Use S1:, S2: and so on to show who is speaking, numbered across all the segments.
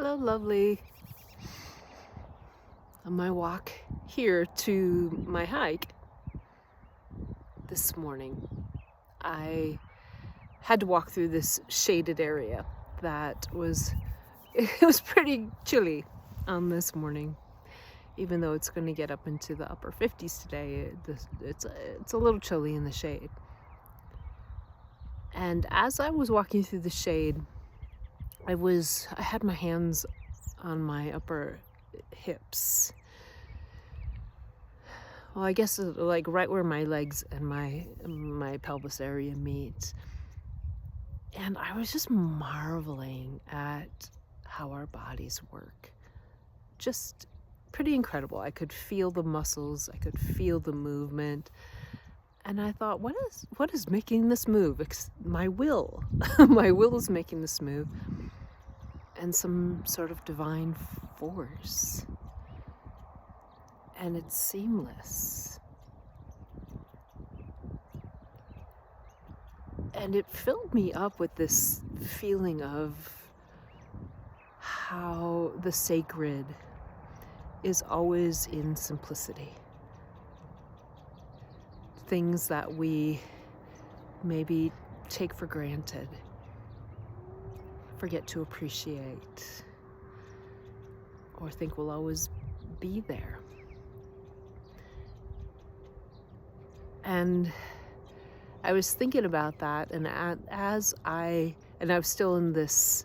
S1: Hello, lovely. On my walk here to my hike this morning, I had to walk through this shaded area that it was pretty chilly on this morning. Even though it's going to get up into the upper 50s today, it's a little chilly in the shade. And as I was walking through the shade, I had my hands on my upper hips. Well, I guess like right where my legs and my pelvis area meet. And I was just marveling at how our bodies work. Just pretty incredible. I could feel the muscles, I could feel the movement. And I thought, what is making this move? My will. My will is making this move. And some sort of divine force. And it's seamless. And it filled me up with this feeling of how the sacred is always in simplicity. Things that we maybe take for granted, forget to appreciate, or think will always be there. And I was thinking about that, and I was still in this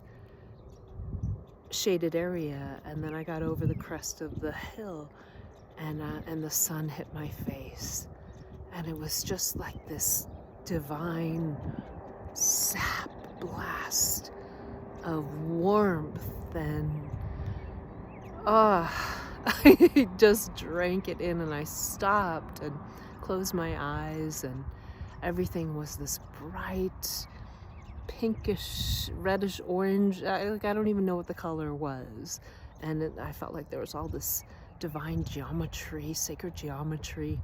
S1: shaded area, and then I got over the crest of the hill, and the sun hit my face, and it was just like this divine sap blast of warmth, and I just drank it in, and I stopped and closed my eyes, and everything was this bright, pinkish, reddish, orange. I don't even know what the color was. And I felt like there was all this divine geometry, sacred geometry.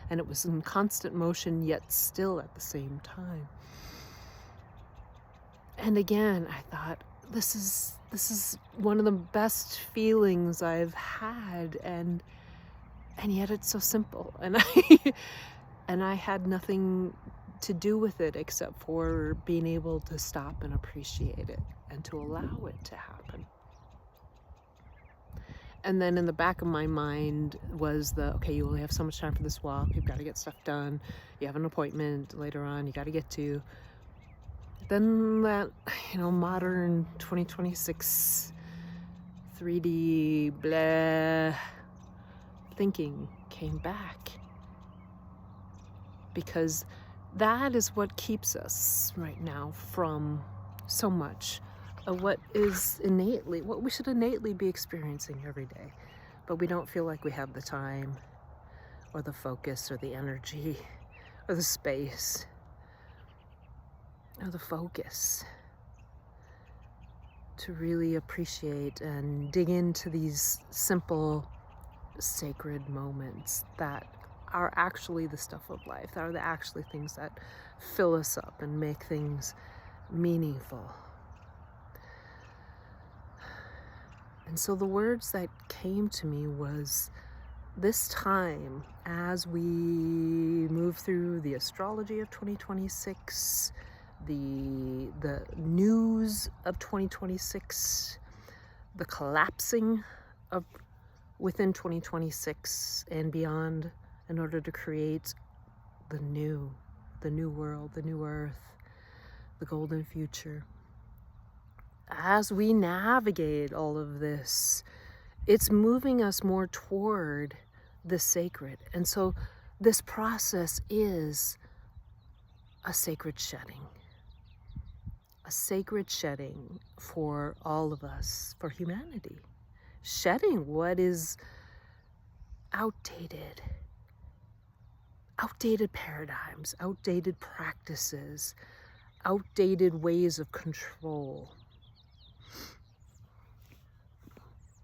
S1: And it was in constant motion, yet still at the same time. And again, I thought, this is one of the best feelings I've had. And yet it's so simple. And I had nothing to do with it except for being able to stop and appreciate it and to allow it to happen. And then in the back of my mind was okay, you only have so much time for this walk. You've got to get stuff done. You have an appointment later on you got to get to. Then that, modern 2026 3D BLEAH thinking came back. Because that is what keeps us right now from so much of what we should innately be experiencing every day. But we don't feel like we have the time or the focus or the energy or the space or the focus to really appreciate and dig into these simple, sacred moments that are actually the stuff of life, that are actually things that fill us up and make things meaningful. And so the words that came to me was, this time, as we move through the astrology of 2026, the news of 2026, the collapsing of within 2026 and beyond, in order to create the new world, the new earth, the golden future. As we navigate all of this, it's moving us more toward the sacred. And so this process is a sacred shedding for all of us, for humanity. Shedding what is outdated paradigms, outdated practices, outdated ways of control.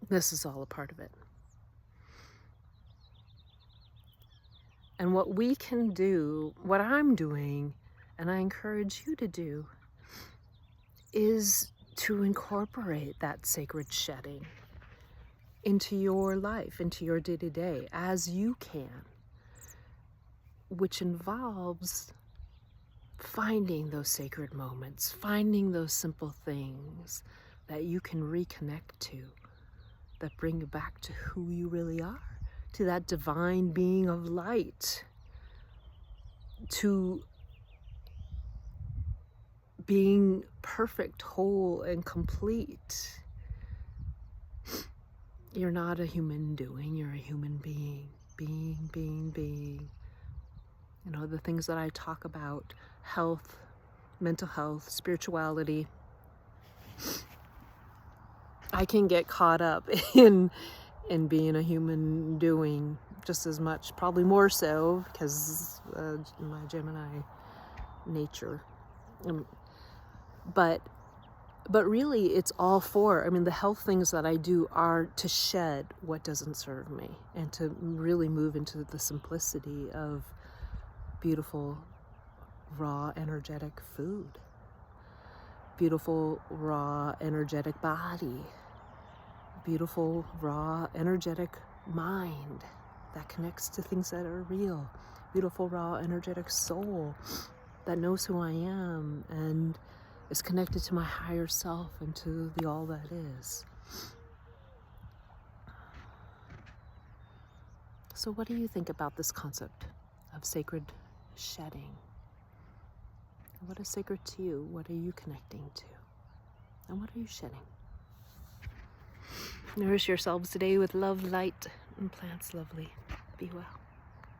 S1: This is all a part of it. And what we can do, what I'm doing, and I encourage you to do, is to incorporate that sacred shedding into your life, into your day-to-day, as you can, which involves finding those sacred moments, finding those simple things that you can reconnect to, that bring you back to who you really are, to that divine being of light, to being perfect, whole, and complete. You're not a human doing, you're a human being. Being. You know, the things that I talk about, health, mental health, spirituality, I can get caught up in being a human doing just as much, probably more so, because my Gemini nature. But really, it's all for, I mean, the health things that I do are to shed what doesn't serve me and to really move into the simplicity of beautiful, raw, energetic food, beautiful, raw, energetic body, beautiful, raw, energetic mind that connects to things that are real, beautiful, raw, energetic soul that knows who I am and is connected to my higher self and to the all that is. So what do you think about this concept of sacred shedding? What is sacred to you? What are you connecting to? And what are you shedding? Nourish yourselves today with love, light, and plants lovely. Be well.